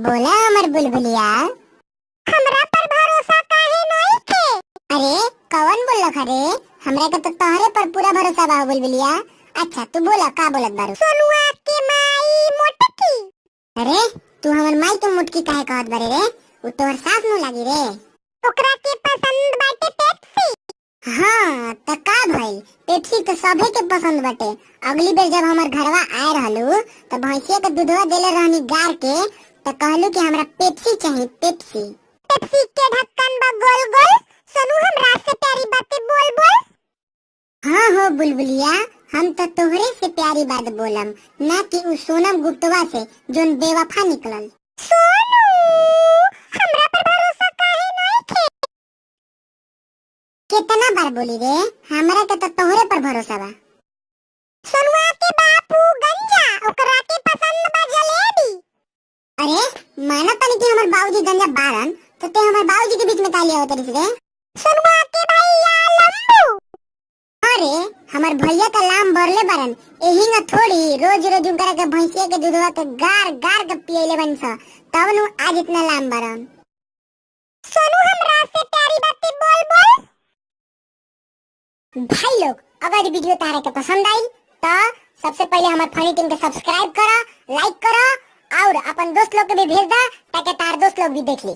बोला हमर बुलबुलिया, हमरा पर भरोसा काहे नहीं थे? अरे कौन बोलक रे? हमरा के तो तोहरे पर पूरा भरोसा बा बुलबुलिया। अच्छा तू बोला का बोलत बारू? सोनुआ के माई मोटकी। अरे तू हमर माई तो मोटकी काहे कहत बारे रे? उ तोहर सास नु लागी रे। ओकरा के पसंद बाटे पेप्सी। हाँ त का भइल? पेप्सी तो सभे के पसंद बाटे। अगली बेर जब हमर घरवा आए रहलू त भैंसिया के दूधवा देले रहनी गार के त कहलू कि हमरा पेप्सी चाहिए पेप्सी। पेप्सी के ढक्कन बा गोल गोल। सोनू हमरा से प्यारी बातें बोल बोल। हाँ हो बुलबुलिया, हम तो तोहरे से प्यारी बात बोलम, ना कि उ सोनम गुप्तवा से जोन बेवफा निकलल। सोनू हमरा पर भरोसा काहे नहीं थे? कितना बार बोली रे? हमरा के तो तोहरे पर भरोसा बा। सोनुआ के बापू गंजा, ओकरा के पसंद बा जलेबी। अरे माना तनी कि हमर बाबूजी गंजा बारन तो ते हमर बाबूजी के बीच में का लिया होत रे? सोनुआ के भैया लंबू। अरे हमर भैया का लाम भरले बारन, एही न थोड़ी रोज रोज उनकरा के भैंसिया के दूधवा के गार गार के पियले बन स, तब नु आज इतना लाम बारन। सोनू हमरा से प्यारी बातें बोल बोल। भाई लोग अगर वीडियो तारा के पसंद आई तो सबसे पहले हमार फनी टीम के सब्सक्राइब करो, लाइक करो और अपन दोस्त लोग के भी भेज दा ताकि तार दोस्त लोग भी देख ली।